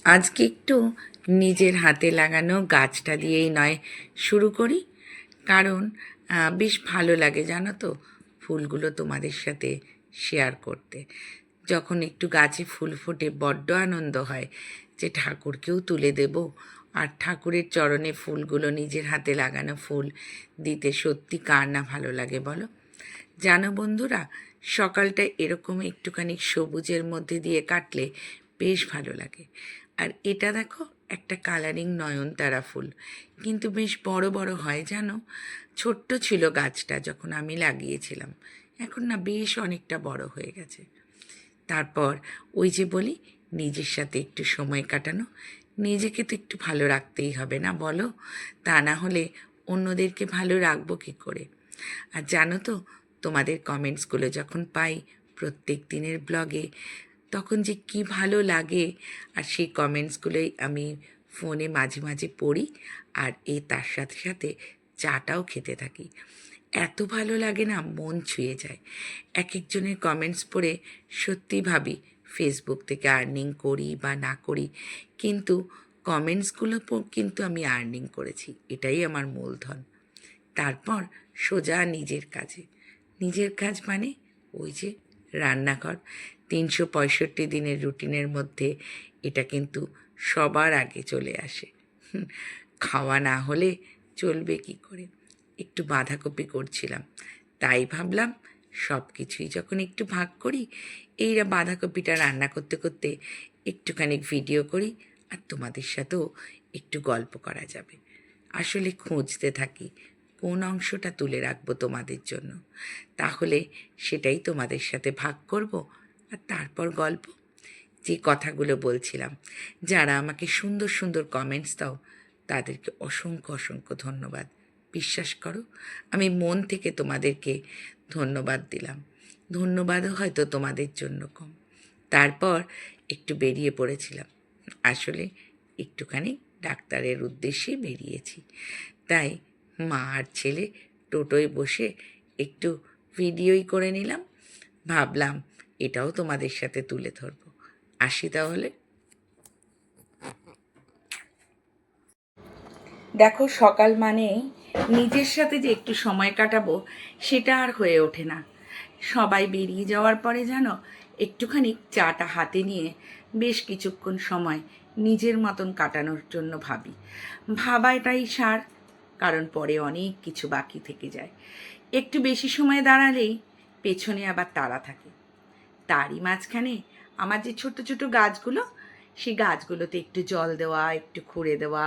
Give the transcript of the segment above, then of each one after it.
আজকে একটু নিজের হাতে লাগানো গাছটা দিয়েই নয় শুরু করি, কারণ বেশ ভালো লাগে জানো তো ফুলগুলো তোমাদের সাথে শেয়ার করতে। যখন একটু গাছে ফুল ফোটে বড্ড আনন্দ হয় যে ঠাকুরকেও তুলে দেব। আর ঠাকুরের চরণে ফুলগুলো, নিজের হাতে লাগানো ফুল দিতে সত্যি কার না ভালো লাগে বলো। জানো বন্ধুরা, সকালটা এরকম একটুখানি সবুজের মধ্যে দিয়ে কাটলে বেশ ভালো লাগে। আর এটা দেখো, একটা কালারিং নয়নতারা ফুল, কিন্তু বেশ বড় বড় হয় জানো। ছোট্ট ছিল গাছটা যখন আমি লাগিয়েছিলাম, এখন না বেশ অনেকটা বড় হয়ে গেছে। তারপর ওই যে বলি, নিজের সাথে একটু সময় কাটানো, নিজেকে তো একটু ভালো রাখতেই হবে না বলো, তা না হলে অন্যদেরকে ভালো রাখবো কী করে। আর জানো তো, তোমাদের কমেন্টসগুলো যখন পাই প্রত্যেক দিনের ব্লগে, তখন যে কি ভালো লাগে। আর সেই কমেন্টসগুলোই আমি ফোনে মাঝে মাঝে পড়ি, আর তার সাথে সাথে চাটাও খেতে থাকি। এত ভালো লাগে না, মন ছুঁয়ে যায়। এক একজনের কমেন্টস পড়ে সত্যি ভাবি ফেসবুক থেকে আর্নিং করি বা না করি, কিন্তু কমেন্টসগুলো কিন্তু আমি আর্নিং করেছি, এটাই আমার মূলধন। তারপর সোজা নিজের কাজে। নিজের কাজ মানে ওই যে রান্নাঘর। ৩৬৫ দিনের রুটিনের মধ্যে এটা কিন্তু সবার আগে চলে আসে। খাওয়া না হলে চলবে কি করে। একটু বাঁধাকপি করছিলাম, তাই ভাবলাম সব কিছুই যখন একটু ভাগ করি, বাঁধাকপিটা রান্না করতে করতে একটুখানি ভিডিও করি, আর তোমাদের সাথেও একটু গল্প করা যাবে। আসলে খুঁজতে থাকি কোন অংশটা তুলে রাখবো তোমাদের জন্য, তাহলে সেটাই তোমাদের সাথে ভাগ করব। আর তারপর গল্প। যে কথাগুলো বলছিলাম, যারা আমাকে সুন্দর সুন্দর কমেন্টস দাও তাদেরকে অসংখ্য অসংখ্য ধন্যবাদ। বিশ্বাস করো, আমি মন থেকে তোমাদেরকে ধন্যবাদ দিলাম। ধন্যবাদও হয়তো তোমাদের জন্য কম। তারপর একটু বেরিয়ে পড়েছিলাম, আসলে একটুখানি ডাক্তারের উদ্দেশ্যে বেরিয়েছি। তাই মা আর ছেলে টোটোয় বসে একটু ভিডিওই করে নিলাম, ভাবলাম এটাও তোমাদের সাথে তুলে ধরবো। আসি তাহলে। দেখো, সকাল মানেই নিজের সাথে যে একটু সময় কাটাবো সেটা আর হয়ে ওঠে না। সবাই বেরিয়ে যাওয়ার পরে জানো, একটুখানি চাটা হাতে নিয়ে বেশ কিছুক্ষণ সময় নিজের মতন কাটানোর জন্য ভাবি। ভাবাটাই সার, কারণ পরে অনেক কিছু বাকি থেকে যায়। একটু বেশি সময় দাঁড়ালেই পেছনে আবার তাড়া থাকে। তারই মাঝখানে আমার যে ছোট ছোট গাছগুলো, সেই গাছগুলোতে একটু জল দেওয়া, একটু খুঁড়ে দেওয়া,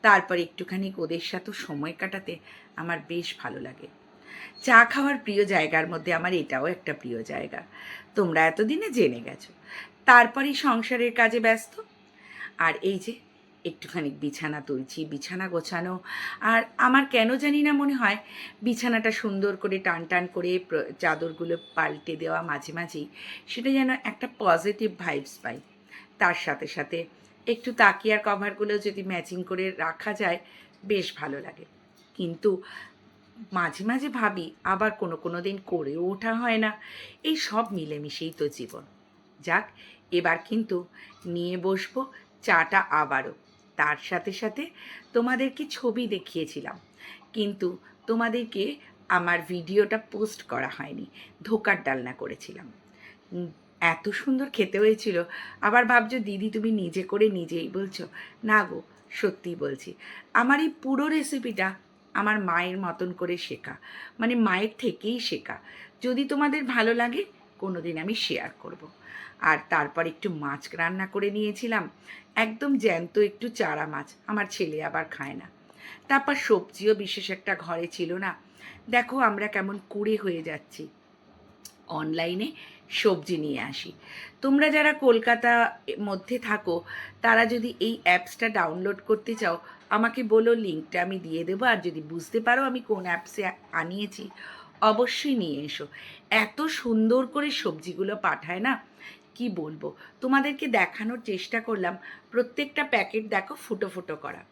তারপর একটুখানি ওদের সাথেও সময় কাটাতে আমার বেশ ভালো লাগে। চা খাওয়ার প্রিয় জায়গার মধ্যে আমার এটাও একটা প্রিয় জায়গা, তোমরা এতদিনে জেনে গেছো। তারপরেই সংসারের কাজে ব্যস্ত। আর এই যে একটুখানি বিছানা তুলছি, বিছানা গোছানো। আর আমার কেন জানি না মনে হয় বিছানাটা সুন্দর করে টান টান করে চাদরগুলো পাল্টে দেওয়া মাঝে মাঝেই, সেটা যেন একটা পজিটিভ ভাইবস পাই। তার সাথে সাথে একটু তাকিয়ার কভারগুলো যদি ম্যাচিং করে রাখা যায় বেশ ভালো লাগে। কিন্তু মাঝে মাঝে ভাবি, আবার কোনো কোনো দিন করেও ওঠা হয় না। এই সব মিলেমিশেই তো জীবন। যাক, এবার কিন্তু নিয়ে বসবো চাটা আবারও। তার সাথে সাথে তোমাদেরকে ছবি দেখিয়েছিলাম, কিন্তু তোমাদেরকে আমার ভিডিওটা পোস্ট করা হয়নি। ধোকার ডালনা করেছিলাম, এত সুন্দর খেতে হয়েছিল। আবার ভাবছো দিদি তুমি নিজে করে নিজেই বলছো। না গো, সত্যিই বলছি, আমার এই পুরো রেসিপিটা আমার মায়ের মতন করে শেখা, মানে মায়ের থেকেই শেখা। যদি তোমাদের ভালো লাগে কোনো দিন আমি শেয়ার করব। আর তারপর একটু মাছ রান্না করে নিয়েছিলাম, একদম জ্যান্ত একটু চারা মাছ, আমার ছেলে আবার খায় না। তারপর সবজিও বিশেষ একটা ঘরে ছিল না। দেখো আমরা কেমন কুড়ে হয়ে যাচ্ছি, অনলাইনে সবজি নিয়ে আসি। তোমরা যারা কলকাতা মধ্যে থাকো, তারা যদি এই অ্যাপসটা ডাউনলোড করতে চাও আমাকে বলো, লিঙ্কটা আমি দিয়ে দেবো। আর যদি বুঝতে পারো আমি কোন অ্যাপসে আনিয়েছি, অবশ্যই নিয়ে এসো। এত সুন্দর করে সবজিগুলো পাঠায় না, কি বলবো। তোমাদেরকে দেখানোর চেষ্টা করলাম, প্রত্যেকটা প্যাকেট দেখো ফুটো ফুটো করা,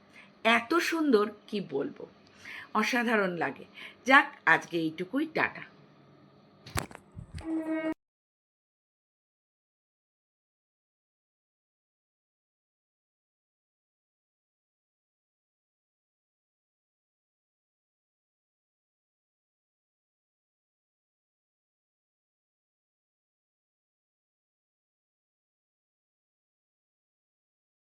এত সুন্দর কি বলবো, অসাধারণ লাগে। যাক, আজকে এইটুকুই, টাটা।